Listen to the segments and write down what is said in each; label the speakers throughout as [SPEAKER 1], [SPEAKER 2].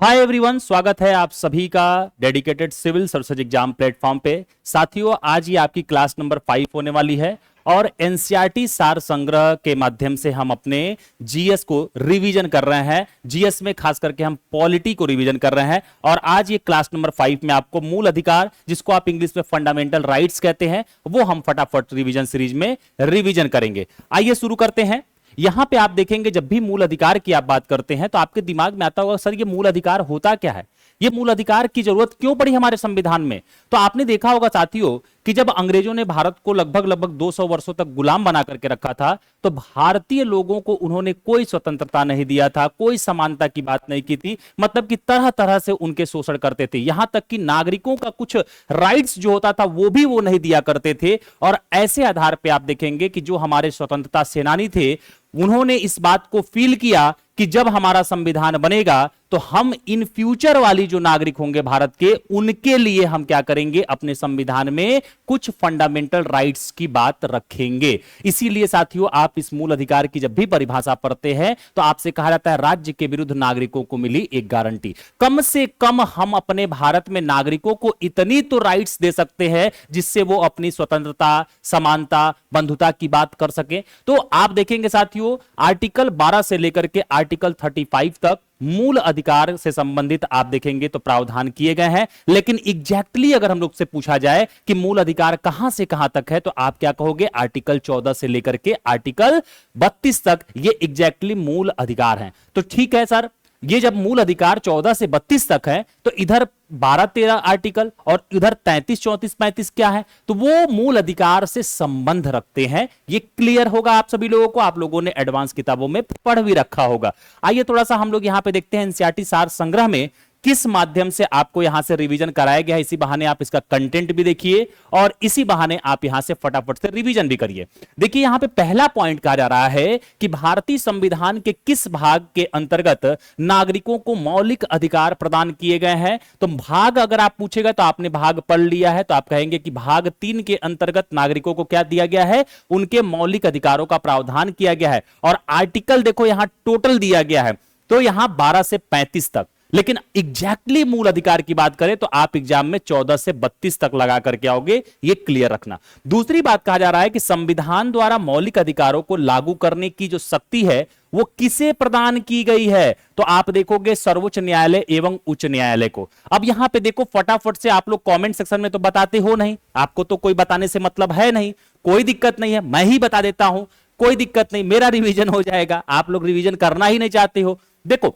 [SPEAKER 1] Hi everyone, स्वागत है आप सभी का dedicated civil services exam platform पे। साथियों, आज ये आपकी क्लास नंबर 5 होने वाली है और एनसीईआरटी सार संग्रह के माध्यम से हम अपने जीएस को रिवीजन कर रहे हैं। जीएस में खास करके हम पॉलिटी को रिवीजन कर रहे हैं और आज ये क्लास नंबर 5 में आपको मूल अधिकार, जिसको आप इंग्लिश में फंडामेंटल राइट्स कहते हैं, वो हम फटाफट रिवीजन सीरीज में रिवीजन करेंगे। आइए शुरू करते हैं। यहां पे आप देखेंगे जब भी मूल अधिकार की आप बात करते हैं तो आपके दिमाग में आता होगा, सर ये मूल अधिकार होता क्या है, ये मूल अधिकार की जरूरत क्यों पड़ी हमारे संविधान में। तो आपने देखा होगा साथियों कि जब अंग्रेजों ने भारत को लगभग 200 वर्षों तक गुलाम बना करके रखा था तो भारतीय लोगों को उन्होंने कोई स्वतंत्रता नहीं दिया था, कोई समानता की बात नहीं की थी। मतलब कि तरह तरह से उनके शोषण करते थे, यहां तक कि नागरिकों का कुछ राइट्स जो होता था वो भी वो नहीं दिया करते थे। और ऐसे आधार पे आप देखेंगे कि जो हमारे स्वतंत्रता सेनानी थे उन्होंने इस बात को फील किया कि जब हमारा संविधान बनेगा तो हम इन फ्यूचर वाली जो नागरिक होंगे भारत के, उनके लिए हम क्या करेंगे, अपने संविधान में कुछ फंडामेंटल राइट्स की बात रखेंगे। इसीलिए साथियों, आप इस मूल अधिकार की जब भी परिभाषा पढ़ते हैं तो आपसे कहा जाता है राज्य के विरुद्ध नागरिकों को मिली एक गारंटी। कम से कम हम अपने भारत में नागरिकों को इतनी तो राइट्स दे सकते हैं जिससे वो अपनी स्वतंत्रता, समानता, बंधुता की बात कर सके। तो आप देखेंगे साथियों, आर्टिकल 12 से लेकर के आर्टिकल 35 तक मूल अधिकार से संबंधित आप देखेंगे तो प्रावधान किए गए हैं। लेकिन एग्जैक्टली अगर हम लोग से पूछा जाए कि मूल अधिकार कहां से कहां तक है तो आप क्या कहोगे, आर्टिकल 14 से लेकर के आर्टिकल 32 तक ये एग्जैक्टली मूल अधिकार हैं। तो ठीक है सर, ये जब मूल अधिकार 14 से 32 तक है तो इधर 12-13 आर्टिकल और इधर 33-34-35 क्या है, तो वो मूल अधिकार से संबंध रखते हैं। ये क्लियर होगा आप सभी लोगों को, आप लोगों ने एडवांस किताबों में पढ़ भी रखा होगा। आइए थोड़ा सा हम लोग यहां पे देखते हैं एनसीईआरटी सार संग्रह में किस माध्यम से आपको यहां से रिवीजन कराया गया है। इसी बहाने आप इसका कंटेंट भी देखिए और इसी बहाने आप यहां से फटाफट से रिवीजन भी करिए। देखिए यहां पे पहला पॉइंट कहा जा रहा है कि भारतीय संविधान के किस भाग के अंतर्गत नागरिकों को मौलिक अधिकार प्रदान किए गए हैं। तो भाग अगर आप पूछेगा तो आपने भाग पढ़ लिया है तो आप कहेंगे कि भाग 3 के अंतर्गत नागरिकों को क्या दिया गया है, उनके मौलिक अधिकारों का प्रावधान किया गया है। और आर्टिकल देखो यहां टोटल दिया गया है तो यहां 12 से 35 तक। लेकिन एग्जैक्टली मूल अधिकार की बात करें तो आप एग्जाम में 14 से 32 तक लगा करके आओगे, ये क्लियर रखना। दूसरी बात कहा जा रहा है कि संविधान द्वारा मौलिक अधिकारों को लागू करने की जो शक्ति है वो किसे प्रदान की गई है, तो आप देखोगे सर्वोच्च न्यायालय एवं उच्च न्यायालय को। अब यहां पे देखो फटाफट से आप लोग कमेंट सेक्शन में तो बताते हो नहीं, आपको तो कोई बताने से मतलब है नहीं, कोई दिक्कत नहीं है, मैं ही बता देता हूं, कोई दिक्कत नहीं, मेरा रिवीजन हो जाएगा। आप लोग रिवीजन करना ही नहीं चाहते हो। देखो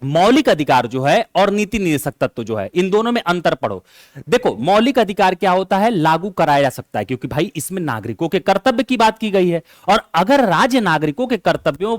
[SPEAKER 1] मौलिक अधिकार जो है और नीति निर्देशक तत्व जो है, इन दोनों में अंतर पढ़ो। देखो मौलिक अधिकार क्या होता है, लागू कराया जा सकता है, क्योंकि भाई इसमें नागरिकों के कर्तव्य की बात की गई है। और अगर राज्य नागरिकों के कर्तव्यों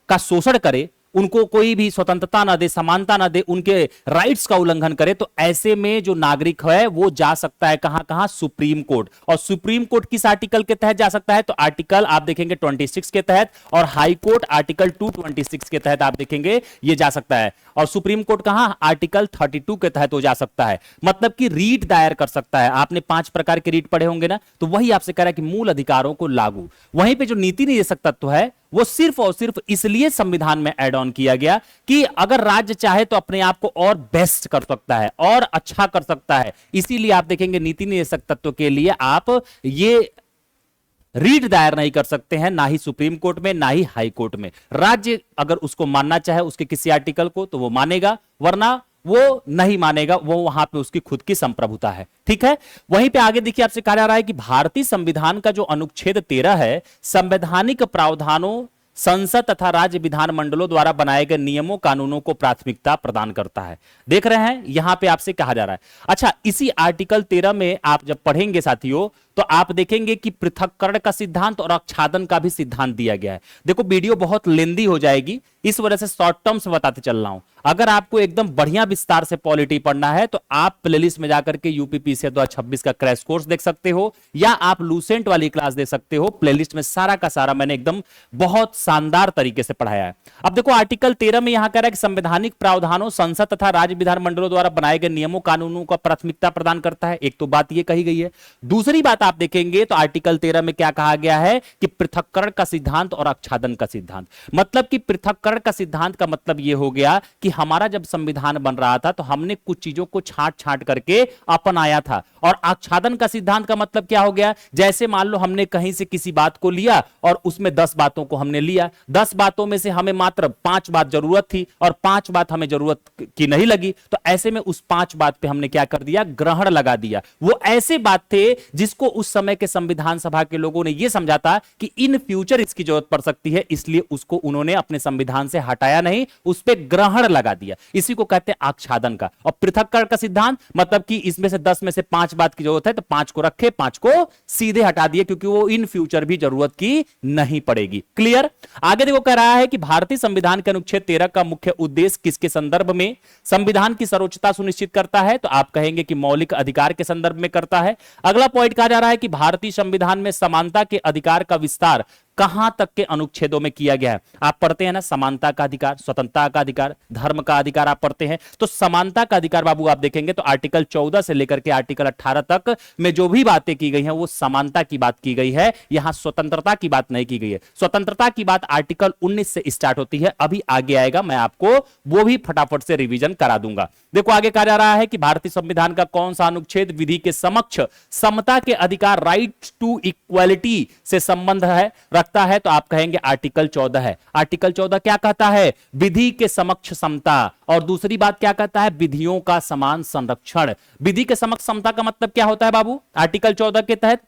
[SPEAKER 1] का शोषण करे, उनको कोई भी स्वतंत्रता ना दे, समानता ना दे, उनके राइट्स का उल्लंघन करे, तो ऐसे में जो नागरिक है वो जा सकता है कहां कहां, सुप्रीम कोर्ट। और सुप्रीम कोर्ट किस आर्टिकल के तहत जा सकता है, तो आर्टिकल आप देखेंगे 26 के तहत, और हाई कोर्ट आर्टिकल 226 के तहत आप देखेंगे ये जा सकता है। और सुप्रीम कोर्ट कहां, आर्टिकल 32 के तहत हो जा सकता है। मतलब कि रीट दायर कर सकता है। आपने 5 प्रकार के रीट पढ़े होंगे ना, तो वही आपसे कह रहा है कि मूल अधिकारों को लागू। वहीं पे जो नीति निर्देशक तत्व है वो सिर्फ और सिर्फ इसलिए संविधान में ऐड ऑन किया गया कि अगर राज्य चाहे तो अपने आप को और बेस्ट कर सकता है और अच्छा कर सकता है। इसीलिए आप देखेंगे नीति निर्देशक तत्व के लिए आप ये रीट दायर नहीं कर सकते हैं, ना ही सुप्रीम कोर्ट में ना ही हाई कोर्ट में। राज्य अगर उसको मानना चाहे उसके किसी आर्टिकल को तो वो मानेगा, वरना वो नहीं मानेगा, वो वहां पे उसकी खुद की संप्रभुता है। ठीक है, वहीं पे आगे देखिए आपसे कहा जा रहा है कि भारतीय संविधान का जो अनुच्छेद 13 है, संवैधानिक प्रावधानों संसद तथा राज्य विधानमंडलों द्वारा बनाए गए नियमों कानूनों को प्राथमिकता प्रदान करता है। देख रहे हैं यहां पे आपसे कहा जा रहा है। अच्छा, इसी आर्टिकल 13 में आप जब पढ़ेंगे साथियों तो आप देखेंगे कि पृथक्करण का सिद्धांत और आच्छादन का भी सिद्धांत दिया गया है। देखो वीडियो बहुत लेंदी हो जाएगी, इस वजह से शॉर्ट टर्म्स बताते चल रहा हूं। अगर आपको एकदम बढ़िया विस्तार से पॉलिटी पढ़ना है तो आप प्लेलिस्ट में जाकर के यूपीपीसीएस 2026 का क्रैश कोर्स देख सकते हो, या आप लूसेंट वाली क्लास देख सकते हो। प्लेलिस्ट में सारा का सारा मैंने एकदम बहुत शानदार तरीके से पढ़ाया है। अब देखो आर्टिकल 13 में यहां कह रहा है कि संवैधानिक प्रावधानों संसद तथा राज्य विधानमंडलों द्वारा बनाए गए नियमों कानूनों को प्राथमिकता प्रदान करता है। एक तो बात यह कही गई है। दूसरी बात आप देखेंगे तो आर्टिकल 13 में क्या कहा गया है कि पृथक्करण का सिद्धांत और आच्छादन का सिद्धांत। मतलब कि पृथक्करण का सिद्धांत का मतलब यह हो गया कि कि हमारा जब संविधान बन रहा था तो हमने कुछ चीजों को छांट छांट करके अपनाया था। और आच्छादन का सिद्धांत का मतलब क्या हो गया, जैसे मान लो हमने कहीं से किसी बात को लिया और उसमें 10 बातों को हमने लिया, 10 बातों में से हमें मात्र 5 बात जरूरत थी और 5 बात हमें जरूरत की नहीं लगी, तो ऐसे में उस 5 बात पे हमने क्या कर दिया, ग्रहण लगा दिया। वो ऐसे बात थे जिसको उस समय के संविधान सभा के लोगों ने यह समझा था कि इन फ्यूचर इसकी जरूरत पड़ सकती है, इसलिए उसको उन्होंने अपने संविधान से हटाया नहीं, उस पर ग्रहण लगा दिया। इसी को कहते हैं आच्छादन का। और पृथक्करण का सिद्धांत मतलब कि इसमें से 10 में से 5 बात की जरूरत है तो 5 को रखे, 5 को सीधे हटा दिए, क्योंकि वो इन फ्यूचर भी जरूरत की नहीं पड़ेगी। क्लियर। आगे देखो कह रहा है कि भारतीय संविधान के अनुच्छेद 13 का मुख्य उद्देश्य किसके संदर्भ में संविधान की सर्वोच्चता सुनिश्चित करता है, तो आप कहेंगे कि मौलिक अधिकार के संदर्भ में करता है। अगला पॉइंट कहा जा रहा है कि भारतीय संविधान में समानता के अधिकार का विस्तार कहां तक के अनुच्छेदों में किया गया है। आप पढ़ते हैं ना, समानता का अधिकार, स्वतंत्रता का अधिकार, धर्म का अधिकार आप पढ़ते हैं, तो समानता का अधिकार बाबू आप देखेंगे तो आर्टिकल 14 से लेकर के आर्टिकल 18 तक में जो भी बातें की गई हैं वो समानता की बात की गई है, यहां स्वतंत्रता की बात नहीं की गई है। स्वतंत्रता की बात आर्टिकल 19 से स्टार्ट होती है, अभी आगे आएगा, मैं आपको वो भी फटाफट से रिवीजन करा दूंगा। देखो आगे कहा जा रहा है कि भारतीय संविधान का कौन सा अनुच्छेद विधि के समक्ष समता के अधिकार, राइट टू इक्वालिटी से संबंध रखता है, तो आप कहेंगे आर्टिकल 14 है। आर्टिकल 14 क्या कहता है, विधि के समक्ष समता, और दूसरी बात क्या कहता है, विधियों का समान संरक्षण। विधि के समक्ष समता का मतलब क्या होता है बाबू, आर्टिकल 14 के तहत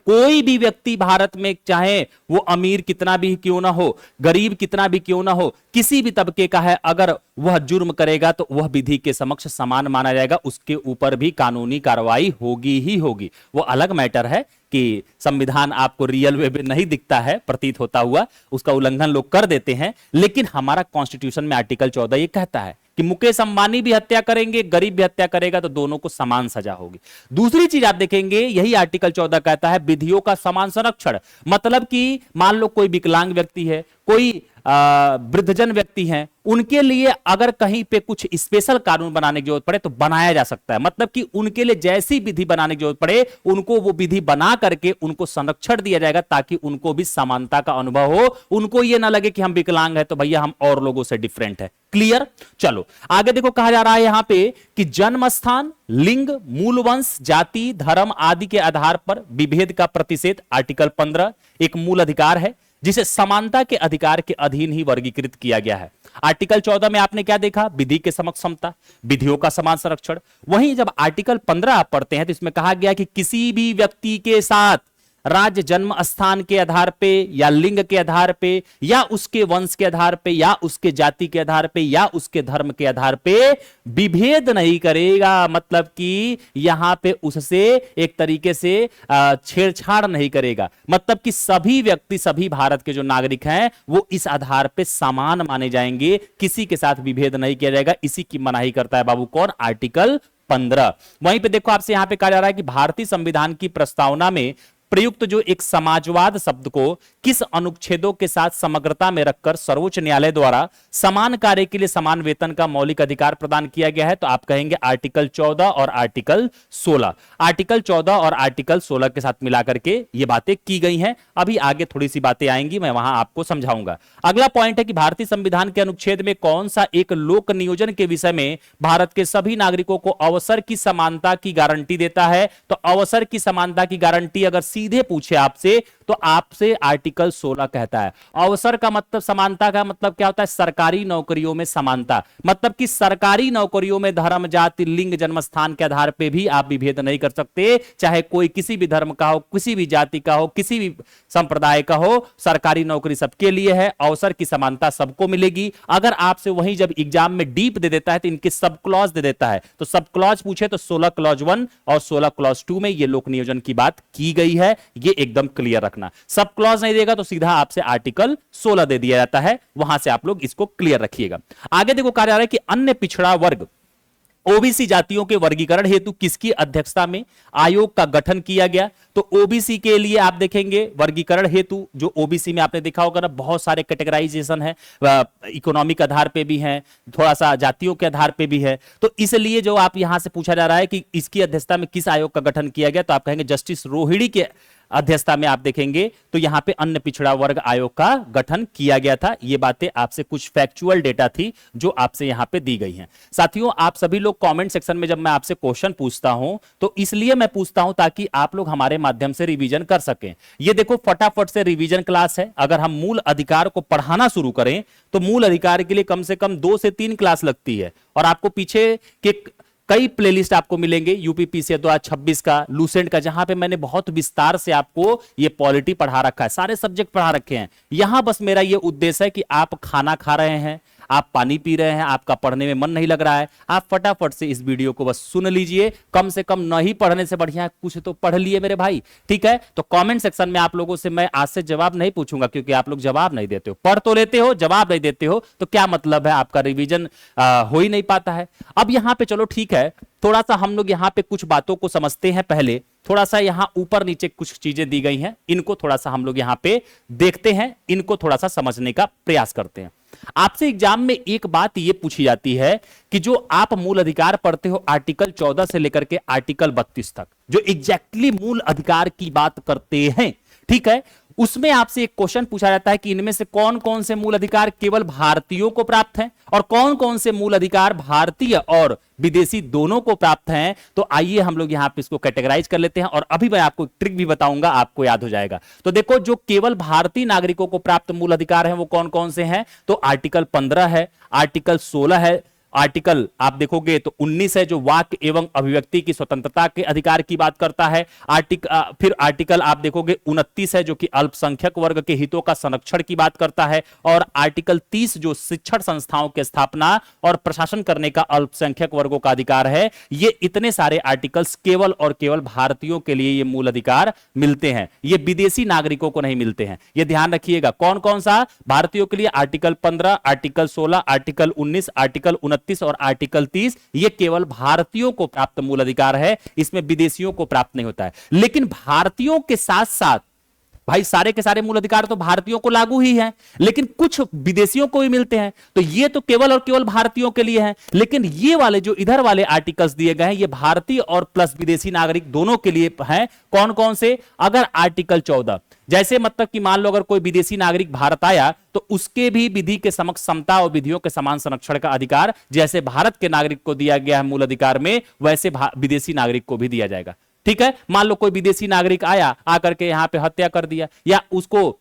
[SPEAKER 1] कोई भी व्यक्ति भारत में, चाहे वो अमीर कितना भी क्यों ना हो, गरीब कितना भी क्यों ना हो, किसी भी तबके का है, अगर वह जुर्म करेगा तो वह विधि के समक्ष समान माना जाएगा, उसके ऊपर भी कानूनी कार्रवाई होगी ही होगी। वो अलग मैटर है कि संविधान आपको रियल वे में नहीं दिखता है, प्रतीत होता हुआ, उसका उल्लंघन लोग कर देते हैं, लेकिन हमारा कॉन्स्टिट्यूशन में आर्टिकल 14 ये कहता है कि मुकेश अंबानी भी हत्या करेंगे, गरीब भी हत्या करेगा तो दोनों को समान सजा होगी। दूसरी चीज आप देखेंगे, यही आर्टिकल 14 कहता है विधियों का समान संरक्षण, मतलब कि मान लो कोई विकलांग व्यक्ति है, कोई वृद्धजन व्यक्ति हैं, उनके लिए अगर कहीं पे कुछ स्पेशल कानून बनाने की जरूरत पड़े तो बनाया जा सकता है। मतलब कि उनके लिए जैसी विधि बनाने की जरूरत पड़े, उनको वो विधि बना करके उनको संरक्षण दिया जाएगा, ताकि उनको भी समानता का अनुभव हो, उनको ये ना लगे कि हम विकलांग हैं तो भैया हम और लोगों से डिफरेंट है। क्लियर। चलो आगे देखो कहा जा रहा है यहां पे कि जन्म स्थान, लिंग, मूल वंश, जाति, धर्म आदि के आधार पर विभेद का प्रतिषेध, आर्टिकल 15 एक मूल अधिकार है जिसे समानता के अधिकार के अधीन ही वर्गीकृत किया गया है। आर्टिकल 14 में आपने क्या देखा, विधि के समक्ष समता, विधियों का समान संरक्षण। वहीं जब आर्टिकल 15 आप पढ़ते हैं तो इसमें कहा गया कि किसी भी व्यक्ति के साथ राज्य, जन्म स्थान के आधार पे या लिंग के आधार पे या उसके वंश के आधार पे या उसके जाति के आधार पे या उसके धर्म के आधार पे विभेद नहीं करेगा। मतलब कि यहां पे उससे एक तरीके से छेड़छाड़ नहीं करेगा। मतलब कि सभी व्यक्ति, सभी भारत के जो नागरिक हैं वो इस आधार पे समान माने जाएंगे, किसी के साथ विभेद नहीं किया जाएगा। इसी की मनाही करता है बाबू कौन, आर्टिकल 15। वहीं पे देखो आपसे यहां पे कहा जा रहा है कि भारतीय संविधान की प्रस्तावना में प्रयुक्त जो एक समाजवाद शब्द को किस अनुच्छेदों के साथ समग्रता में रखकर सर्वोच्च न्यायालय द्वारा समान कार्य के लिए समान वेतन का मौलिक अधिकार प्रदान किया गया है, तो आप कहेंगे आर्टिकल 14 और आर्टिकल 16। आर्टिकल 14 और आर्टिकल 16 के साथ मिलाकर के ये बातें की गई हैं। अभी आगे थोड़ी सी बातें आएंगी, मैं वहां आपको समझाऊंगा। अगला पॉइंट है कि भारतीय संविधान के अनुच्छेद में कौन सा एक लोक नियोजन के विषय में भारत के सभी नागरिकों को अवसर की समानता की गारंटी देता है, तो अवसर की समानता की गारंटी अगर सीधे पूछे आपसे तो आपसे आर्टिकल 16 कहता है। अवसर का मतलब, समानता का मतलब क्या होता है, सरकारी नौकरियों में समानता। मतलब कि सरकारी नौकरियों में धर्म, जाति, लिंग, जन्मस्थान के आधार पे भी आप विभेद नहीं कर सकते, चाहे कोई किसी भी धर्म का हो, किसी भी जाति का हो, किसी भी संप्रदाय का हो, सरकारी नौकरी सबके लिए है, अवसर की समानता सबको मिलेगी। अगर आपसे वही जब एग्जाम में डीप दे देता है तो इनके सब क्लॉज दे देता है, तो सब क्लॉज पूछे तो 16 क्लॉज 1 और 16 क्लॉज 2 में ये लोक नियोजन की बात की गई है, ये एकदम क्लियर रखना। सब क्लॉज नहीं देगा तो सीधा आपसे आर्टिकल 16 दे दिया जाता है, वहां से आप लोग इसको क्लियर रखिएगा। आगे देखो कहा जा रहा है कि अन्य पिछड़ा वर्ग ओबीसी जातियों के वर्गीकरण हेतु किसकी अध्यक्षता में आयोग का गठन किया गया, तो ओबीसी के लिए आप देखेंगे वर्गीकरण हेतु, जो ओबीसी में आपने देखा होगा ना बहुत सारे कैटेगराइजेशन है, इकोनॉमिक आधार पे भी है, थोड़ा सा जातियों के आधार पे भी है, तो इसलिए जो आप यहां से पूछा जा रहा है कि इसकी अध्यक्षता में किस आयोग का गठन किया गया, तो आप कहेंगे जस्टिस रोहिणी के अध्यक्षता में आप देखेंगे तो यहां पे अन्य पिछड़ा वर्ग आयोग का गठन किया गया था। ये बातें आपसे कुछ फैक्चुअल डेटा थी जो आपसे यहां पे दी गई हैं। साथियों, आप सभी लोग कमेंट सेक्शन में जब मैं आपसे क्वेश्चन पूछता हूं तो इसलिए मैं पूछता हूं ताकि आप लोग हमारे माध्यम से रिवीजन कर सकें। ये देखो फटाफट से रिवीजन क्लास है। अगर हम मूल अधिकार को पढ़ाना शुरू करें तो मूल अधिकार के लिए कम से कम 2 से 3 क्लास लगती है और आपको पीछे के कई प्लेलिस्ट आपको मिलेंगे यूपीपीसी 2026 का, लूसेंट का, जहां पे मैंने बहुत विस्तार से आपको ये पॉलिटी पढ़ा रखा है, सारे सब्जेक्ट पढ़ा रखे हैं। यहां बस मेरा ये उद्देश्य है कि आप खाना खा रहे हैं, आप पानी पी रहे हैं, आपका पढ़ने में मन नहीं लग रहा है, आप फटाफट से इस वीडियो को बस सुन लीजिए। कम से कम नहीं पढ़ने से बढ़िया है कुछ तो पढ़ लिए मेरे भाई, ठीक है। तो कमेंट सेक्शन में आप लोगों से मैं आज से जवाब नहीं पूछूंगा क्योंकि आप लोग जवाब नहीं देते हो। पढ़ तो लेते हो, जवाब नहीं देते हो, तो क्या मतलब है, आपका रिवीजन हो ही नहीं पाता है। अब यहां पे चलो ठीक है, थोड़ा सा हम लोग यहां पे कुछ बातों को समझते हैं। पहले थोड़ा सा यहां ऊपर नीचे कुछ चीजें दी गई हैं, इनको थोड़ा सा हम लोग यहां पे देखते हैं, इनको थोड़ा सा समझने का प्रयास करते हैं। आपसे एग्जाम में एक बात यह पूछी जाती है कि जो आप मूल अधिकार पढ़ते हो आर्टिकल 14 से लेकर के आर्टिकल 32 तक, जो एग्जैक्टली मूल अधिकार की बात करते हैं, ठीक है, उसमें आपसे एक क्वेश्चन पूछा जाता है कि इनमें से कौन कौन से मूल अधिकार केवल भारतीयों को प्राप्त हैं और कौन कौन से मूल अधिकार भारतीय और विदेशी दोनों को प्राप्त हैं। तो आइए हम लोग यहां पे इसको कैटेगराइज कर लेते हैं और अभी मैं आपको ट्रिक भी बताऊंगा, आपको याद हो जाएगा। तो देखो, जो केवल भारतीय नागरिकों को प्राप्त मूल अधिकार हैं वो कौन कौन से हैं, तो आर्टिकल 15 है, आर्टिकल 16 है, आर्टिकल आप देखोगे तो 19 है जो वाक एवं अभिव्यक्ति की स्वतंत्रता के अधिकार की बात करता है। फिर आर्टिकल आप देखोगे 29 है जो कि अल्पसंख्यक वर्ग के हितों का संरक्षण की बात करता है। और आर्टिकल 30 जो शिक्षण संस्थाओं की स्थापना और प्रशासन करने का अल्पसंख्यक वर्गों का अधिकार है। ये इतने सारे आर्टिकल्स केवल और केवल भारतीयों के लिए ये मूल अधिकार मिलते हैं, ये विदेशी नागरिकों को नहीं मिलते हैं। ये ध्यान रखिएगा, कौन कौन सा भारतीयों के लिए, आर्टिकल 15, आर्टिकल 16, आर्टिकल 19, आर्टिकल 29 और आर्टिकल 30, ये केवल भारतीयों को प्राप्त मूल अधिकार है, इसमें विदेशियों को प्राप्त नहीं होता है। लेकिन भारतीयों के साथ साथ भाई सारे के सारे मूल अधिकार तो भारतीयों को लागू ही हैं, लेकिन कुछ विदेशियों को भी मिलते हैं। तो ये तो केवल और केवल भारतीयों के लिए हैं, लेकिन ये वाले जो इधर वाले आर्टिकल्स दिए गए हैं ये भारतीय और प्लस विदेशी नागरिक दोनों के लिए हैं। कौन कौन से, अगर आर्टिकल 14 जैसे मतलब कि मान लो अगर कोई विदेशी नागरिक भारत आया तो उसके भी विधि के समक्ष समता और विधियों के समान संरक्षण का अधिकार जैसे भारत के नागरिक को दिया गया है मूल अधिकार में, वैसे विदेशी नागरिक को भी दिया जाएगा। ठीक है, मान लो कोई विदेशी नागरिक आया, आकर के यहां पे हत्या कर दिया या उसको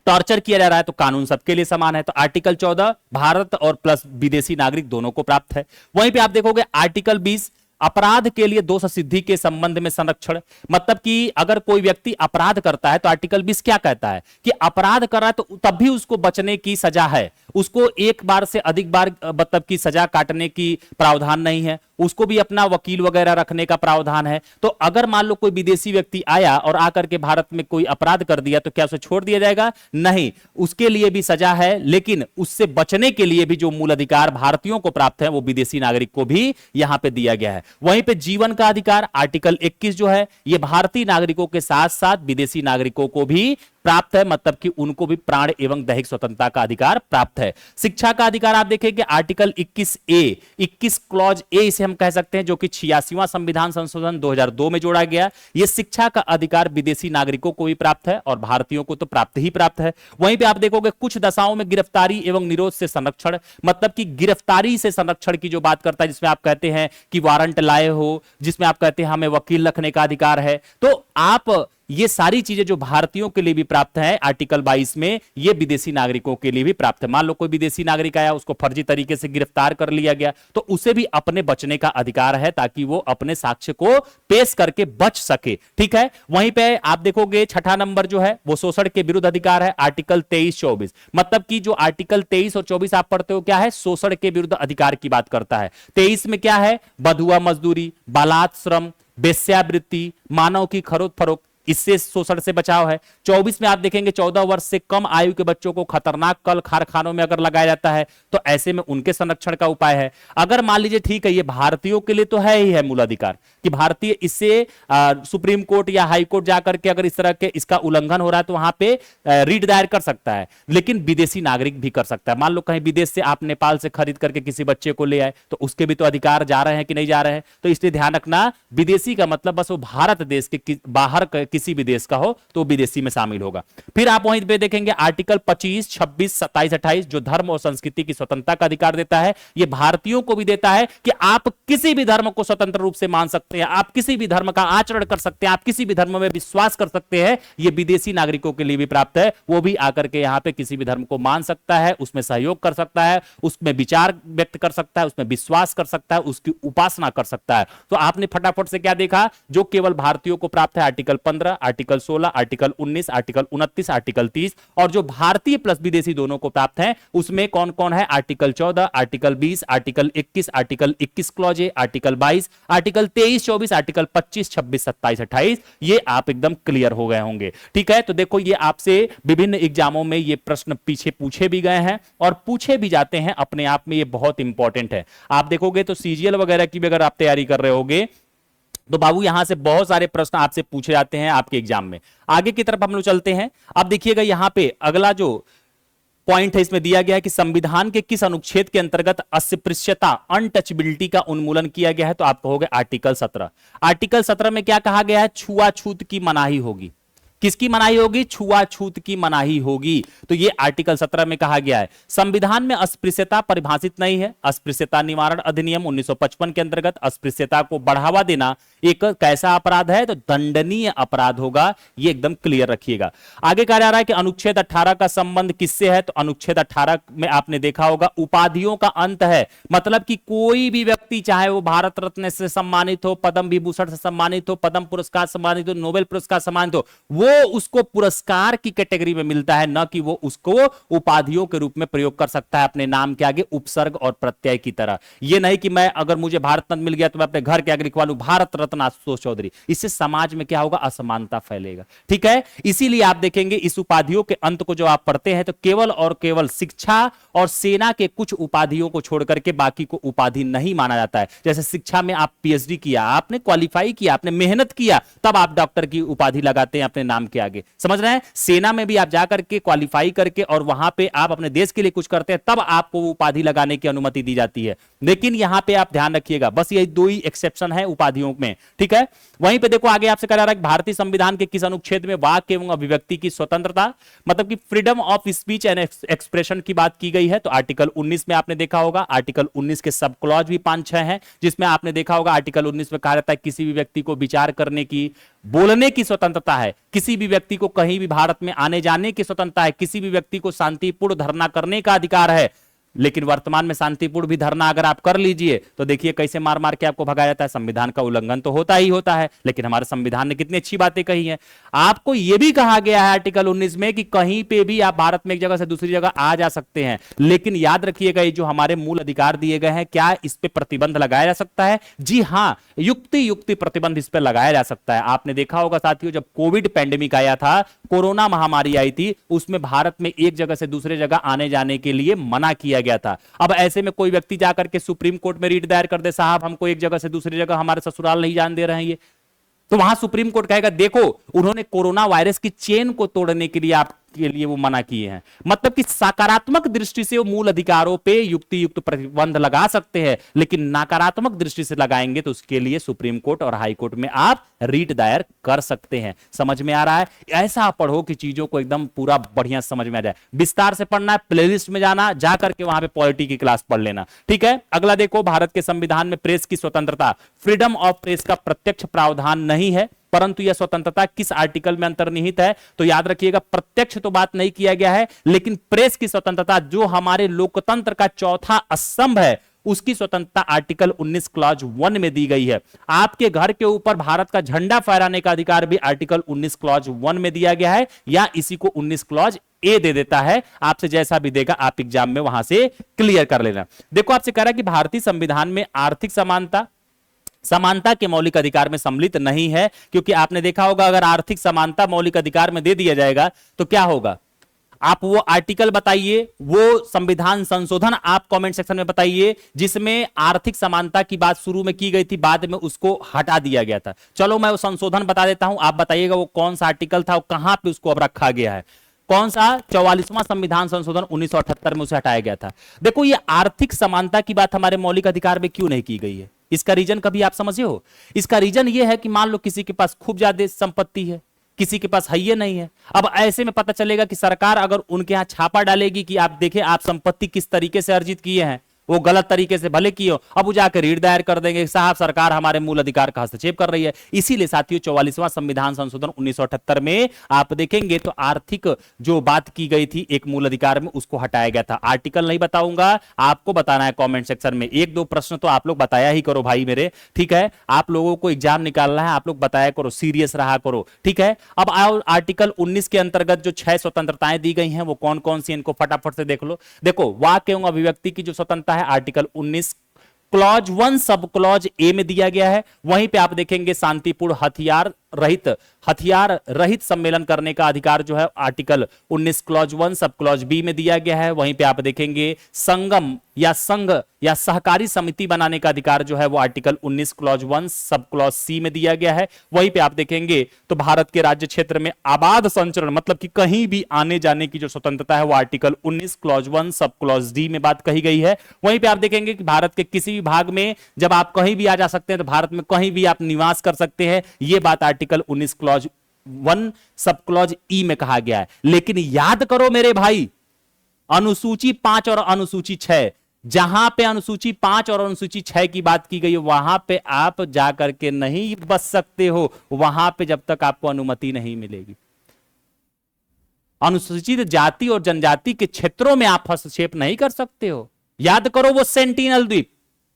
[SPEAKER 1] टॉर्चर किया जा रहा है, तो कानून सबके लिए समान है। तो आर्टिकल 14 भारत और प्लस विदेशी नागरिक दोनों को प्राप्त है। वहीं पे आप देखोगे आर्टिकल 20 अपराध के लिए दोष सिद्धि के संबंध में संरक्षण, मतलब कि अगर कोई व्यक्ति अपराध करता है तो आर्टिकल 20 क्या कहता है कि अपराध कर रहा है तो तब भी उसको बचने की सजा है, उसको एक बार से अधिक बार मतलब की सजा काटने की प्रावधान नहीं है, उसको भी अपना वकील वगैरह रखने का प्रावधान है। तो अगर मान लो कोई विदेशी व्यक्ति आया और आकर के भारत में कोई अपराध कर दिया तो क्या उसे छोड़ दिया जाएगा? नहीं, उसके लिए भी सजा है, लेकिन उससे बचने के लिए भी जो मूल अधिकार भारतीयों को प्राप्त है वो विदेशी नागरिक को भी यहां पे दिया गया है। वहीं पे जीवन का अधिकार आर्टिकल 21 जो है ये भारतीय नागरिकों के साथ साथ विदेशी नागरिकों को भी प्राप्त है, मतलब कि उनको भी प्राण एवं दैहिक स्वतंत्रता का अधिकार प्राप्त है। शिक्षा का अधिकार आप देखेंगे आर्टिकल 21A, 21 क्लॉज ए इसे हम कह सकते हैं, जो कि 86वां संविधान संशोधन 2002 में जोड़ा गया। यह शिक्षा का अधिकार विदेशी नागरिकों को भी प्राप्त है और भारतीयों को तो प्राप्त ही प्राप्त है। वहीं पे आप देखोगे कुछ दशाओं में गिरफ्तारी एवं निरोध से संरक्षण, मतलब कि गिरफ्तारी से संरक्षण की जो बात करता है, जिसमें आप कहते हैं कि वारंट लाए हो, जिसमें आप कहते हैं हमें वकील रखने का अधिकार है, तो आप ये सारी चीजें जो भारतीयों के लिए भी प्राप्त है आर्टिकल 22 में, ये विदेशी नागरिकों के लिए भी प्राप्त है। मान लो कोई विदेशी नागरिक आया, उसको फर्जी तरीके से गिरफ्तार कर लिया गया, तो उसे भी अपने बचने का अधिकार है ताकि वो अपने साक्ष्य को पेश करके बच सके। ठीक है, वहीं पे आप देखोगे छठा नंबर जो है वो शोषण के विरुद्ध अधिकार है, आर्टिकल 23-24, मतलब कि जो आर्टिकल 23 और 24 आप पढ़ते हो क्या है, शोषण के विरुद्ध अधिकार की बात करता है। 23 में क्या है, बधुआ मजदूरी, बालात श्रम, वेश्यावृत्ति, मानव की खरीद फरोख्त, इससे शोषण से बचाव है। 24 में आप देखेंगे 14 वर्ष से कम आयु के बच्चों को खतरनाक कल कारखानों में अगर लगाया जाता है तो ऐसे में उनके संरक्षण का उपाय है। अगर मान लीजिए ठीक है ये भारतीयों के लिए तो है ही है मूल अधिकार कि भारतीय इससे सुप्रीम कोर्ट या हाई कोर्ट जाकर के अगर इस तरह के इसका उल्लंघन हो रहा है तो वहां पे रीट दायर कर सकता है, लेकिन विदेशी नागरिक भी कर सकता है। मान लो कहीं विदेश से आप नेपाल से खरीद करके किसी बच्चे को ले आए तो उसके भी तो अधिकार जा रहे हैं कि नहीं जा रहे हैं। तो इसलिए ध्यान रखना, विदेशी का मतलब बस वो भारत देश के बाहर किसी भी देश का हो तो विदेशी में शामिल होगा। फिर आप वहीं पे देखेंगे आर्टिकल 25, 26, 27, 28 जो धर्म और संस्कृति की स्वतंत्रता का अधिकार देता है, ये भारतीयों को भी देता है कि आप किसी भी धर्म को स्वतंत्र रूप से मान सकते हैं, आप किसी भी धर्म का आचरण कर सकते हैं, आप किसी भी धर्म में विश्वास कर सकते हैं। ये विदेशी नागरिकों के लिए भी प्राप्त है, वो भी आकर के यहां पे किसी भी धर्म को मान सकता है, उसमें सहयोग कर सकता है, उसमें विचार व्यक्त कर सकता है, उसमें विश्वास कर सकता है, उसकी उपासना कर सकता है। तो आपने फटाफट से क्या देखा, जो केवल भारतीयों को प्राप्त है article 15, article 16, article 19, article 29, article 30, और जो भारतीय प्लस विदेशी दोनों को प्राप्त है उसमें कौन कौन है, article 14, article 20, article 21, article 21 clause A, article 22, article 23, 24, article 25, 26, 27, 28, ये आप एकदम क्लियर हो गए होंगे। ठीक है, तो देखो ये आपसे विभिन्न एग्जामों में ये प्रश्न पीछे पूछे भी गए हैं और पूछे भी जाते हैं, अपने आप में ये बहुत इंपॉर्टेंट है। आप देखोगे तो सीजीएल वगैरह की भी अगर आप तैयारी कर रहे होगे तो बाबू यहां से बहुत सारे प्रश्न आपसे पूछे जाते हैं आपके एग्जाम में। आगे की तरफ हम लोग चलते हैं। अब देखिएगा यहां पे अगला जो पॉइंट है इसमें दिया गया है कि संविधान के किस अनुच्छेद के अंतर्गत अस्पृश्यता अनटचबिलिटी का उन्मूलन किया गया है, तो आप कहोगे आर्टिकल 17। आर्टिकल 17 में क्या कहा गया है, छुआछूत की मनाही होगी। किसकी मनाही होगी, छुआछूत की मनाही होगी। तो ये आर्टिकल 17 में कहा गया है। संविधान में अस्पृश्यता परिभाषित नहीं है। अस्पृश्यता निवारण अधिनियम 1955 के अंतर्गत अस्पृश्यता को बढ़ावा देना एक कैसा अपराध है, तो दंडनीय अपराध होगा। ये एकदम क्लियर रखिएगा। आगे कहा जा रहा है कि अनुच्छेद 18 का संबंध किससे है, तो अनुच्छेद 18 में आपने देखा होगा उपाधियों का अंत है। मतलब कि कोई भी व्यक्ति चाहे वो भारत रत्न से सम्मानित हो, पद्म विभूषण से सम्मानित हो, पद्म पुरस्कार सम्मानित हो, नोबेल पुरस्कार सम्मानित हो, वो उसको पुरस्कार की कैटेगरी में मिलता है, न कि वो उसको उपाधियों के रूप में प्रयोग कर सकता है अपने नाम के आगे उपसर्ग और प्रत्यय की तरह। ये नहीं कि मैं अगर मुझे भारत रत्न मिल गया तो मैं अपने घर के आगे लिखवा लूं भारत रत्न आशुतोष चौधरी। इससे समाज में क्या होगा, असमानता फैलेगा। ठीक है, इसीलिए आप देखेंगे इस उपाधियों के अंत को जो आप पढ़ते हैं तो केवल और केवल शिक्षा और सेना के कुछ उपाधियों को छोड़कर के बाकी को उपाधि नहीं माना जाता है। जैसे शिक्षा में आप पीएचडी किया, आपने क्वालिफाई किया, आपने मेहनत किया, तब आप डॉक्टर की उपाधि लगाते हैं अपने नाम के आगे। समझ रहे हैं, सेना में भी आप जाकर के क्वालिफाई करके और वहां पे आप अपने देश के लिए कुछ करते हैं तब आपको उपाधि लगाने की अनुमति दी जाती है। लेकिन यहां पे आप ध्यान रखिएगा, बस यही दो ही एक्सेप्शन है उपाधियों में। ठीक है, वहीं पे देखो आगे आपसे कह रहा है भारतीय संविधान के किस अनुच्छेद में वाक्य एवं अभिव्यक्ति की स्वतंत्रता, मतलब कि freedom of speech and expression की बात की गई है, तो आर्टिकल 19 में आपने देखा होगा। आर्टिकल 19 के सब क्लॉज भी 5-6 हैं, जिसमें आपने देखा होगा आर्टिकल 19 में कहा जाता है किसी भी व्यक्ति को विचार करने की, बोलने की स्वतंत्रता है, किसी भी व्यक्ति को कहीं भी भारत में आने जाने की स्वतंत्रता है, किसी भी व्यक्ति को शांतिपूर्ण धरना करने का अधिकार है। लेकिन वर्तमान में शांतिपूर्ण भी धरना अगर आप कर लीजिए तो देखिए कैसे मार मार के आपको भगाया जाता है। संविधान का उल्लंघन तो होता ही होता है, लेकिन हमारे संविधान ने कितनी अच्छी बातें कही हैं। आपको यह भी कहा गया है आर्टिकल 19 में कि कहीं पे भी आप भारत में एक जगह से दूसरी जगह आ जा सकते हैं, लेकिन याद रखिएगा ये जो हमारे मूल अधिकार दिए गए हैं, क्या इस पे प्रतिबंध लगाया जा सकता है? जी हां, युक्ति प्रतिबंध इस पर लगाया जा सकता है। आपने देखा होगा साथियों, जब कोविड पैंडेमिक आया था, कोरोना महामारी आई थी, उसमें भारत में एक जगह से दूसरे जगह आने जाने के लिए मना किया गया था। अब ऐसे में कोई व्यक्ति जाकर के सुप्रीम कोर्ट में रीट दायर कर दे, साहब हमको एक जगह से दूसरी जगह हमारे ससुराल नहीं जाने दे रहे हैं ये, तो वहां सुप्रीम कोर्ट कहेगा देखो उन्होंने कोरोना वायरस की चेन को तोड़ने के लिए आप के लिए वो मना किए हैं। मतलब कि सकारात्मक दृष्टि से वो मूल अधिकारों पे युक्त प्रतिबंध लगा सकते हैं, लेकिन नकारात्मक दृष्टि से लगाएंगे तो उसके लिए सुप्रीम कोर्ट और हाई कोर्ट में आप रीट दायर कर सकते हैं। समझ में आ रहा है? ऐसा पढ़ो कि चीजों को एकदम पूरा बढ़िया समझ में आ जाए। विस्तार से पढ़ना है, प्लेलिस्ट में जाना, जाकर के वहां पे पॉलिटी की क्लास पढ़ लेना। ठीक है, अगला देखो, भारत के संविधान में प्रेस की स्वतंत्रता, फ्रीडम ऑफ प्रेस का प्रत्यक्ष प्रावधान नहीं है, परंतु यह स्वतंत्रता किस आर्टिकल में अंतर्निहित है? तो याद रखिएगा, प्रत्यक्ष तो बात नहीं किया गया है, लेकिन प्रेस की स्वतंत्रता जो हमारे लोकतंत्र का चौथा स्तंभ है, उसकी स्वतंत्रता आर्टिकल 19 क्लॉज 1 में दी गई है। आपके घर के ऊपर भारत का झंडा फहराने का अधिकार भी आर्टिकल 19 क्लॉज 1 में दिया गया है, या इसी को 19 क्लॉज ए दे देता है। आपसे जैसा भी देगा आप एग्जाम में वहां से क्लियर कर लेना। देखो आपसे कह रहा है कि भारतीय संविधान में आर्थिक समानता के मौलिक अधिकार में सम्मिलित नहीं है, क्योंकि आपने देखा होगा अगर आर्थिक समानता मौलिक अधिकार में दे दिया जाएगा तो क्या होगा? आप वो आर्टिकल बताइए, वो संविधान संशोधन आप कमेंट सेक्शन में बताइए जिसमें आर्थिक समानता की बात शुरू में की गई थी, बाद में उसको हटा दिया गया था। चलो मैं वो संशोधन बता देता हूं, आप बताइएगा वो कौन सा आर्टिकल था और कहां पे उसको अब रखा गया है। कौन सा? 44वां संविधान संशोधन 1978 में उसे हटाया गया था। देखो ये आर्थिक समानता की बात हमारे मौलिक अधिकार में क्यों नहीं की गई है? इसका रीजन कभी आप समझे हो? इसका रीजन ये है कि मान लो किसी के पास खूब ज्यादा संपत्ति है, किसी के पास है ये नहीं है। अब ऐसे में पता चलेगा कि सरकार अगर उनके यहां छापा डालेगी कि आप देखें आप संपत्ति किस तरीके से अर्जित किए हैं, वो गलत तरीके से भले किए हो, अब वो जाकर रीट दायर कर देंगे साहब सरकार हमारे मूल अधिकार का हस्तक्षेप कर रही है। इसीलिए साथियों 44वां संविधान संशोधन 1978 में आप देखेंगे तो आर्थिक जो बात की गई थी एक मूल अधिकार में उसको हटाया गया था। आर्टिकल नहीं बताऊंगा, आपको बताना है कमेंट सेक्शन में। एक दो प्रश्न तो आप लोग बताया ही करो भाई मेरे, ठीक है। आप लोगों को एग्जाम निकालना है, आप लोग बताया करो, सीरियस रहा करो, ठीक है। अब आओ आर्टिकल 19 के अंतर्गत जो 6 स्वतंत्रताएं दी गई हैं वो कौन कौन सी, इनको फटाफट से देख लो। देखो वाक्य एवं अभिव्यक्ति की जो स्वतंत्रता है article 19 clause 1 sub clause A में दिया गया है। वहीं पे आप देखेंगे शांतिपूर्ण हथियार रहित सम्मेलन करने का अधिकार जो है article 19 clause 1 sub clause B में दिया गया है। वहीं पे आप देखेंगे संगम या संघ या सहकारी समिति बनाने का अधिकार जो है वो article 19 clause 1 sub clause C में दिया गया है। वहीं पे आप देखेंगे तो भारत के राज्य क्षेत्र में आबाद संचरण मतलब कि कहीं भी आने जाने की जो स्वतंत्रता है वो article 19 clause 1 sub clause D में बात कही गई है। वहीं पे आप देखेंगे कि भारत के किसी भी भाग में जब आप कहीं भी आ जा सकते हैं तो भारत में कहीं भी आप निवास कर सकते हैं, ये बात आर्टिकल 19 क्लॉज 1 सब क्लॉज ई में कहा गया है। लेकिन याद करो मेरे भाई, अनुसूची 5 और अनुसूची 6, जहां पे अनुसूची 5 और अनुसूची 6 की बात की गई है वहां पे आप जाकर के नहीं बस सकते हो, वहां पे जब तक आपको अनुमति नहीं मिलेगी। अनुसूचित जाति और जनजाति के क्षेत्रों में आप हस्तक्षेप नहीं कर सकते हो। याद करो वो सेंटिनल द्वीप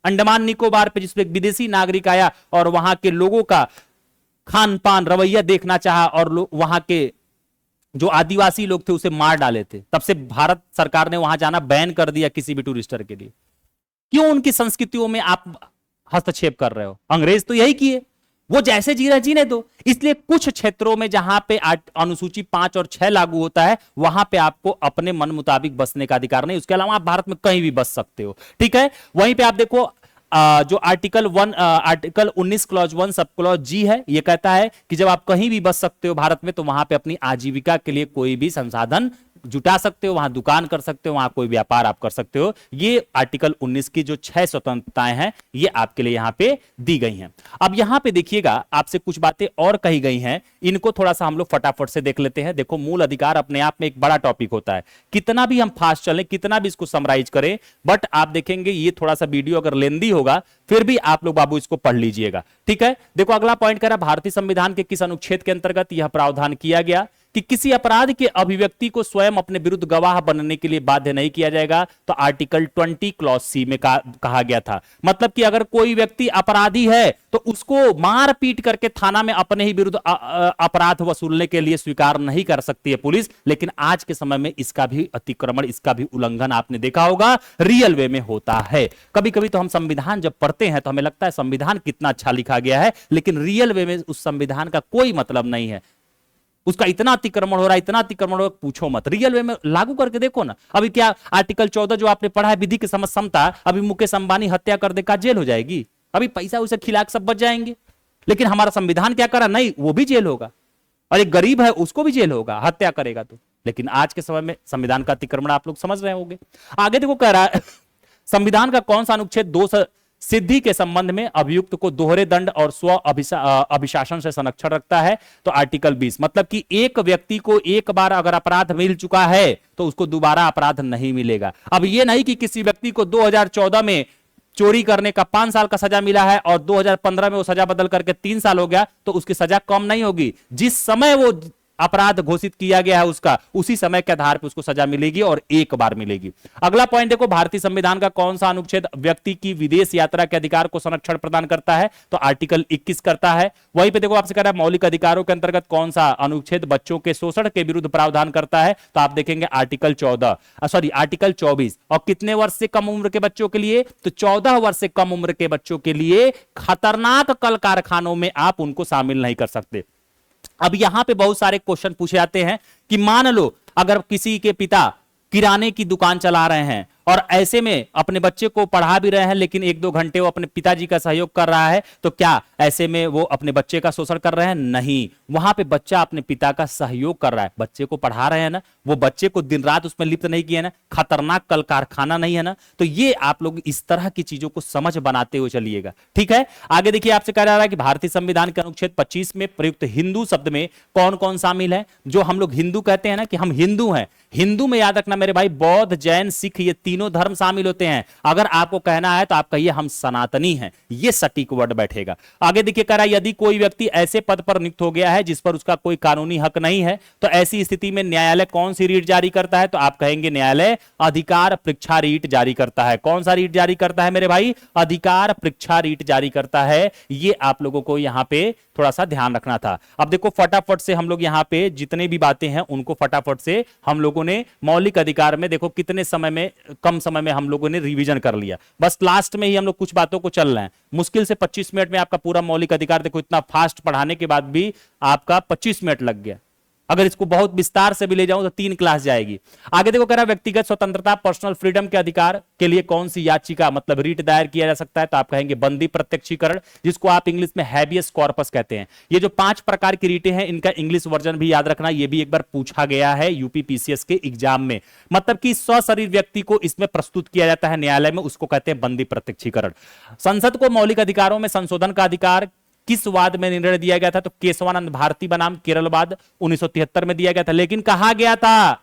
[SPEAKER 1] अंडमान निकोबार पे जिसपे विदेशी नागरिक आया और वहां के लोगों का खान पान रवैया देखना चाहा और वहां के जो आदिवासी लोग थे उसे मार डाले थे, तब से भारत सरकार ने वहां जाना बैन कर दिया किसी भी टूरिस्टर के लिए। क्यों उनकी संस्कृतियों में आप हस्तक्षेप कर रहे हो? अंग्रेज तो यही किए, वो जैसे जी रहे जीने दो। इसलिए कुछ क्षेत्रों में जहां पे अनुसूची 5 और 6 लागू होता है वहां पे आपको अपने मन मुताबिक बसने का अधिकार नहीं, उसके अलावा आप भारत में कहीं भी बस सकते हो, ठीक है। वहीं पे आप देखो जो आर्टिकल 19 क्लॉज 1 सब क्लॉज जी है, ये कहता है कि जब आप कहीं भी बस सकते हो भारत में तो वहां पे अपनी आजीविका के लिए कोई भी संसाधन जुटा सकते हो, वहां दुकान कर सकते हो, वहां कोई व्यापार आप कर सकते हो। ये आर्टिकल 19 की जो 6 स्वतंत्रताएं हैं ये आपके लिए यहां पे दी गई हैं। अब यहां पे देखिएगा आपसे कुछ बातें और कही गई हैं, इनको थोड़ा सा हम लोग फटाफट से देख लेते हैं। देखो मूल अधिकार अपने आप में एक बड़ा टॉपिक होता है, कितना भी हम फास्ट चलें, कितना भी इसको समराइज करें, बट आप देखेंगे ये थोड़ा सा वीडियो अगर लेंदी होगा फिर भी आप लोग बाबू इसको पढ़ लीजिएगा, ठीक है। देखो अगला पॉइंट कह रहा है भारतीय संविधान के किस अनुच्छेद के अंतर्गत यह प्रावधान किया गया कि किसी अपराध के अभिव्यक्ति को स्वयं अपने विरुद्ध गवाह बनने के लिए बाध्य नहीं किया जाएगा। तो आर्टिकल 20 क्लॉज सी में कहा गया था, मतलब कि अगर कोई व्यक्ति अपराधी है तो उसको मार पीट करके थाना में अपने ही विरुद्ध अपराध वसूलने के लिए स्वीकार नहीं कर सकती है पुलिस। लेकिन आज के समय में इसका भी अतिक्रमण, इसका भी उल्लंघन आपने देखा होगा रियल वे में होता है। कभी कभी तो हम संविधान जब पढ़ते हैं तो हमें लगता है संविधान कितना अच्छा लिखा गया है, लेकिन रियल वे में उस संविधान का कोई मतलब नहीं है, उसका इतना अतिक्रमण हो रहा है, इतना अतिक्रमण हो रहा है, पूछो मत। रियल वे में लागू करके देखो ना। अभी क्या आर्टिकल 14 जो आपने पढ़ा है विधि की समता, अभी मुकेश अंबानी हत्या कर देगा जेल हो जाएगी, अभी पैसा उसे खिला सब बच जाएंगे। लेकिन हमारा संविधान क्या करा, नहीं वो भी जेल होगा, और एक गरीब है उसको भी जेल होगा हत्या करेगा तो। लेकिन आज के समय में संविधान का अतिक्रमण आप लोग समझ रहे होंगे। आगे देखो कह रहा है संविधान का कौन सा अनुच्छेद दोष सिद्धि के संबंध में अभियुक्त को दोहरे दंड और स्व अभिशासन से संरक्षण रखता है। तो आर्टिकल 20 मतलब कि एक व्यक्ति को एक बार अगर अपराध मिल चुका है तो उसको दोबारा अपराध नहीं मिलेगा। अब ये नहीं कि किसी व्यक्ति को 2014 में चोरी करने का 5 साल का सजा मिला है और 2015 में वो सजा बदल करके 3 साल हो गया तो उसकी सजा कम नहीं होगी। जिस समय वो अपराध घोषित किया गया है उसका, उसी समय के आधार पर उसको सजा मिलेगी और एक बार मिलेगी। अगला पॉइंट देखो भारतीय संविधान का कौन सा अनुच्छेद व्यक्ति की विदेश यात्रा के अधिकार को संरक्षण प्रदान करता है। तो आर्टिकल 21 करता है। वहीं पे देखो आपसे कह रहा है मौलिक अधिकारों के अंतर्गत कौन सा अनुच्छेद बच्चों के शोषण के विरुद्ध प्रावधान करता है। तो आप देखेंगे आर्टिकल 24। और कितने वर्ष से कम उम्र के बच्चों के लिए, तो 14 वर्ष से कम उम्र के बच्चों के लिए खतरनाक कल कारखानों में आप उनको शामिल नहीं कर सकते। अब यहां पे बहुत सारे क्वेश्चन पूछे जाते हैं कि मान लो अगर किसी के पिता किराने की दुकान चला रहे हैं और ऐसे में अपने बच्चे को पढ़ा भी रहे हैं लेकिन एक दो घंटे वो अपने पिताजी का सहयोग कर रहा है, तो क्या ऐसे में वो अपने बच्चे का शोषण कर रहे हैं? नहीं, वहां पे बच्चा अपने पिता का सहयोग कर रहा है, बच्चे को पढ़ा रहे हैं ना, वो बच्चे को दिन रात उसमें लिप्त नहीं किया ना, खतरनाक कल कारखाना नहीं है ना। तो ये आप लोग इस तरह की चीजों को समझ बनाते हुए चलिएगा, ठीक है। आगे देखिए, आपसे कह रहा है कि भारतीय संविधान के अनुच्छेद 25 में प्रयुक्त हिंदू शब्द में कौन कौन शामिल है? जो हम लोग हिंदू कहते हैं ना कि हम हिंदू हैं, हिंदू में याद रखना मेरे भाई, बौद्ध, जैन, सिख, ये तीनों धर्म शामिल होते हैं। अगर आपको कहना है तो आप कहिए हम सनातनी हैं, ये सटीक वर्ड बैठेगा। आगे देखिए, कह रहा है यदि कोई व्यक्ति ऐसे पद पर नियुक्त हो गया है जिस पर उसका कोई कानूनी हक नहीं है, तो ऐसी स्थिति में न्यायालय कौन सी रीट जारी करता है? तो आप कहेंगे न्यायालय अधिकार परीक्षा रीट जारी करता है। कौन सा रीट जारी करता है मेरे भाई? अधिकार परीक्षा रीट जारी करता है। ये आप लोगों को यहां पे थोड़ा सा ध्यान रखना था। अब देखो फटाफट से हम लोग यहां पे जितने भी बातें हैं उनको फटाफट से हम लोगों ने मौलिक अधिकार में देखो कितने समय में, कम समय में हम लोगों ने रिवीजन कर लिया। बस लास्ट में ही हम लोग कुछ बातों को चल रहे हैं। मुश्किल से 25 मिनट में आपका पूरा मौलिक अधिकार, देखो इतना फास्ट पढ़ाने के बाद भी आपका 25 मिनट लग गया। अगर इसको बहुत विस्तार से भी ले जाऊं तो 3 क्लास जाएगी। आगे देखो कह रहा है व्यक्तिगत स्वतंत्रता, पर्सनल फ्रीडम के अधिकार के लिए कौन सी याचिका मतलब रीट दायर किया जा सकता है? तो आप कहेंगे बंदी प्रत्यक्षीकरण, जिसको आप इंग्लिश में हैबियस कॉर्पस कहते हैं। ये जो 5 प्रकार की रीटें हैं इनका इंग्लिश वर्जन भी याद रखना, ये भी एक बार पूछा गया है यूपी पीसीएस के एग्जाम में। मतलब कि सशरीर व्यक्ति को इसमें प्रस्तुत किया जाता है न्यायालय में, उसको कहते हैं बंदी प्रत्यक्षीकरण। संसद को मौलिक अधिकारों में संशोधन का अधिकार किस वाद में निर्णय दिया गया था? तो केशवानंद भारती बनाम केरलवाद 1973 में दिया गया था। लेकिन कहा गया था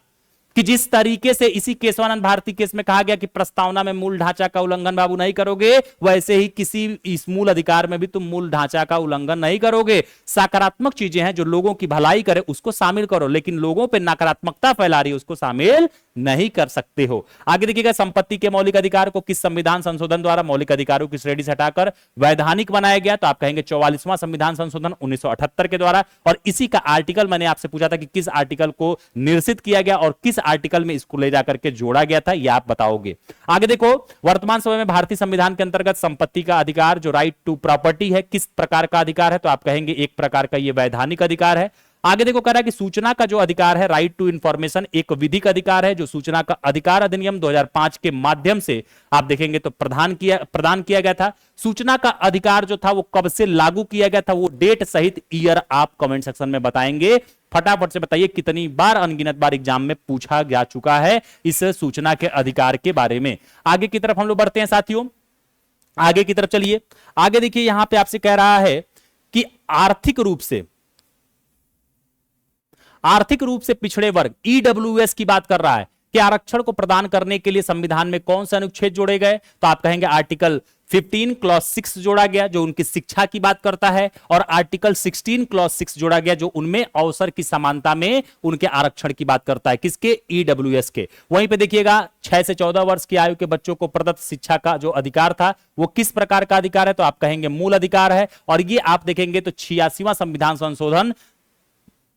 [SPEAKER 1] कि जिस तरीके से इसी केशवानंद भारती केस में कहा गया कि प्रस्तावना में मूल ढांचा का उल्लंघन बाबू नहीं करोगे, वैसे ही किसी इस मूल अधिकार में भी तुम मूल ढांचा का उल्लंघन नहीं करोगे। सकारात्मक चीजें हैं जो लोगों की भलाई करे उसको शामिल करो, लेकिन लोगों पे नकारात्मकता फैला रही है उसको शामिल नहीं कर सकते हो। आगे देखिएगा, संपत्ति के मौलिक अधिकार को किस संविधान संशोधन द्वारा मौलिक अधिकारों की श्रेणी से हटाकर वैधानिक बनाया गया? तो आप कहेंगे 44वां संविधान संशोधन 1978 के द्वारा। और इसी का आर्टिकल मैंने आपसे पूछा था कि किस आर्टिकल को निरसित किया गया और किस आर्टिकल में इसको ले जाकर के जोड़ा गया था, यह आप बताओगे। आगे देखो, वर्तमान समय में भारतीय संविधान के अंतर्गत संपत्ति का अधिकार जो राइट टू प्रॉपर्टी है किस प्रकार का अधिकार है? तो आप कहेंगे एक प्रकार का यह वैधानिक अधिकार है। आगे देखो कह रहा है कि सूचना का जो अधिकार है राइट टू इंफॉर्मेशन एक विधिक अधिकार है जो सूचना का अधिकार अधिनियम 2005 के माध्यम से आप देखेंगे तो प्रदान किया गया था। सूचना का अधिकार जो था वो कब से लागू किया गया था, वो डेट सहित ईयर आप कमेंट सेक्शन में बताएंगे। फटाफट से बताइए कितनी बार, अनगिनत बार एग्जाम में पूछा जा चुका है इस सूचना के अधिकार के बारे में। आगे की तरफ हम लोग बढ़ते हैं साथियों, आगे की तरफ चलिए। आगे देखिए यहां पे आपसे कह रहा है कि आर्थिक रूप से पिछड़े वर्ग ईडब्ल्यूएस की बात कर रहा है कि आरक्षण को प्रदान करने के लिए संविधान में कौन से अनुच्छेद जोड़े गए? तो आप कहेंगे आर्टिकल 15 क्लॉज 6 जोड़ा गया जो उनकी शिक्षा की बात करता है, और आर्टिकल 16 क्लॉज 6 जोड़ा गया जो उनमें अवसर की समानता में उनके आरक्षण की बात करता है। किसके? ईडब्ल्यूएस के। वहीं पे देखिएगा 6 से 14 वर्ष की आयु के बच्चों को प्रदत्त शिक्षा का जो अधिकार था वो किस प्रकार का अधिकार है? तो आप कहेंगे मूल अधिकार है। और ये आप देखेंगे तो 86वां संविधान संशोधन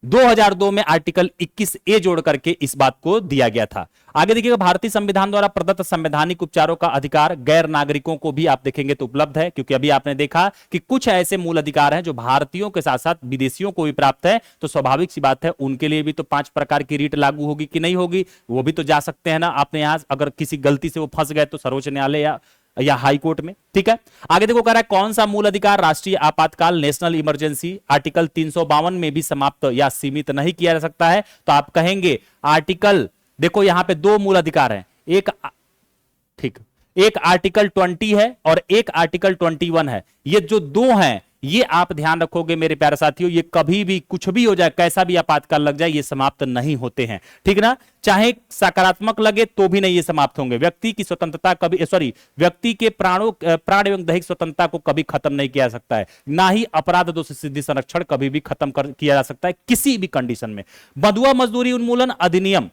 [SPEAKER 1] 2002 में आर्टिकल 21A जोड़ करके इस बात को दिया गया था। आगे देखिएगा, भारतीय संविधान द्वारा प्रदत्त संवैधानिक उपचारों का अधिकार गैर नागरिकों को भी आप देखेंगे तो उपलब्ध है, क्योंकि अभी आपने देखा कि कुछ ऐसे मूल अधिकार हैं जो भारतीयों के साथ साथ विदेशियों को भी प्राप्त है, तो स्वाभाविक सी बात है उनके लिए भी तो 5 प्रकार की रीट लागू होगी कि नहीं होगी, वो भी तो जा सकते हैं ना। आपने यहां अगर किसी गलती से वो फंस गए तो सर्वोच्च न्यायालय या हाई कोर्ट में, ठीक है। आगे देखो कह रहा है कौन सा मूल अधिकार राष्ट्रीय आपातकाल नेशनल इमरजेंसी आर्टिकल 352 में भी समाप्त या सीमित नहीं किया जा सकता है? तो आप कहेंगे आर्टिकल, देखो यहां पे 2 मूल अधिकार हैं, एक आर्टिकल 20 है और एक आर्टिकल 21 है। ये जो 2 हैं ये आप ध्यान रखोगे मेरे प्यारे साथियों, ये कभी भी कुछ भी हो जाए, कैसा भी आपातकाल लग जाए, ये समाप्त नहीं होते हैं, ठीक ना। चाहे सकारात्मक लगे तो भी नहीं ये समाप्त होंगे। व्यक्ति की स्वतंत्रता व्यक्ति के प्राण एवं दैहिक स्वतंत्रता को कभी खत्म नहीं किया जा सकता है, ना ही अपराध दोष सिद्धि संरक्षण कभी भी खत्म किया जा सकता है किसी भी कंडीशन में। बंधुआ मजदूरी उन्मूलन अधिनियम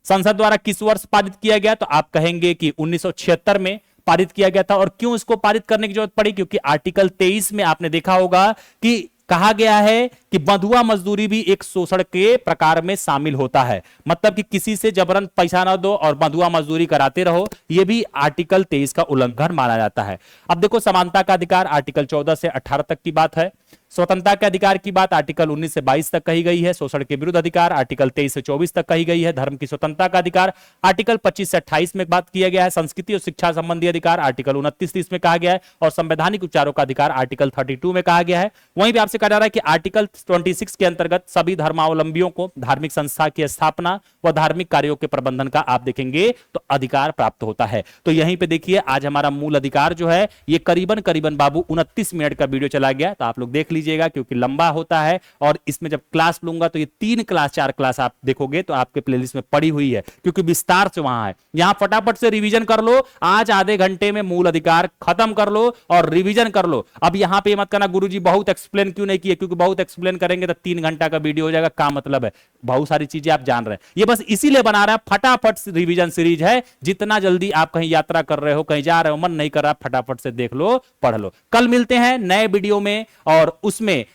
[SPEAKER 1] संसद द्वारा किस वर्ष पारित किया गया? तो आप कहेंगे कि 1976 में पारित किया गया था। और क्यों इसको पारित करने की जरूरत पड़ी? क्योंकि आर्टिकल 23 में आपने देखा होगा कि कहा गया है कि बंधुआ मजदूरी भी एक शोषण के प्रकार में शामिल होता है, मतलब कि किसी से जबरन पैसा ना दो और बंधुआ मजदूरी कराते रहो, यह भी आर्टिकल 23 का उल्लंघन माना जाता है। अब देखो समानता का अधिकार आर्टिकल 14 से 18 तक की बात है। स्वतंत्रता के अधिकार की बात आर्टिकल 19 से 22 तक कही गई है। शोषण के विरुद्ध अधिकार आर्टिकल 23 से 24 तक कही गई है। धर्म की स्वतंत्रता का अधिकार आर्टिकल 25 से 28 में बात किया गया है। संस्कृति और शिक्षा संबंधी अधिकार आर्टिकल 29-30 में कहा गया है और संवैधानिक उपचारों का अधिकार आर्टिकल 32 में कहा गया है। वहीं भी आपसे कहा जा रहा है कि आर्टिकल 26 के अंतर्गत सभी धर्मावलंबियों को धार्मिक संस्था की स्थापना व धार्मिक कार्यों के प्रबंधन का आप देखेंगे तो अधिकार प्राप्त होता है। तो यहीं पे देखिए आज हमारा मूल अधिकार जो है ये करीबन करीबन बाबू 29 मिनट का वीडियो चला गया, तो आप लोग देख लीजिएगा क्योंकि लंबा होता है और इसमें जब क्लास लूंगा तो ये 3 क्लास 4 क्लास आप देखोगे तो आपके प्लेलिस्ट में पड़ी हुई है क्योंकि विस्तार से वहां है। यहां फटाफट से रिवीजन कर लो, आज आधे घंटे में मूल अधिकार खत्म कर लो और रिवीजन कर लो। अब यहां पे मत करना गुरुजी बहुत एक्सप्लेन क्यों नहीं किए, क्योंकि बहुत एक्सप्लेन करेंगे तो 3 घंटा का वीडियो हो जाएगा। का मतलब है बहुत सारी चीजें आप जान रहे हैं, ये बस इसीलिए बना रहा है फटाफट रिवीजन सीरीज है। जितना जल्दी आप कहीं यात्रा कर रहे हो, कहीं जा रहे हो, मन नहीं कर रहा, फटाफट से देख लो, पढ़ लो। कल मिलते हैं नए वीडियो में और उसमें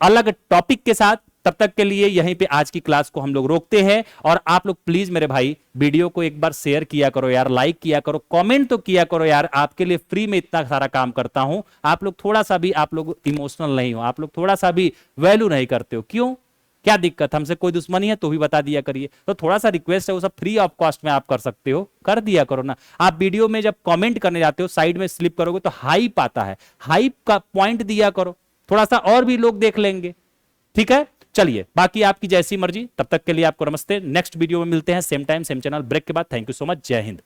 [SPEAKER 1] अलग टॉपिक के साथ। तब तक के लिए यहीं पे आज की क्लास को हम लोग रोकते हैं और आप लोग प्लीज मेरे भाई वीडियो को एक बार शेयर किया करो यार, लाइक किया करो, कमेंट तो किया करो यार। आपके लिए फ्री में इतना सारा काम करता हूं, आप लोग थोड़ा सा भी आप लोग इमोशनल नहीं हो, आप लोग थोड़ा सा भी वैल्यू नहीं करते हो। क्यों, क्या दिक्कत, हमसे कोई दुश्मनी है तो भी बता दिया करिए। तो थोड़ा सा रिक्वेस्ट है, वो सब फ्री ऑफ कॉस्ट में आप कर सकते हो, कर दिया करो ना। आप वीडियो में जब कमेंट करने जाते हो साइड में स्लिप करोगे तो हाइप आता है, हाइप का पॉइंट दिया करो, थोड़ा सा और भी लोग देख लेंगे। ठीक है, चलिए बाकी आपकी जैसी मर्जी। तब तक के लिए आपको नमस्ते, नेक्स्ट वीडियो में मिलते हैं same time same channel. Break के बाद थैंक यू सो मच, जय हिंद।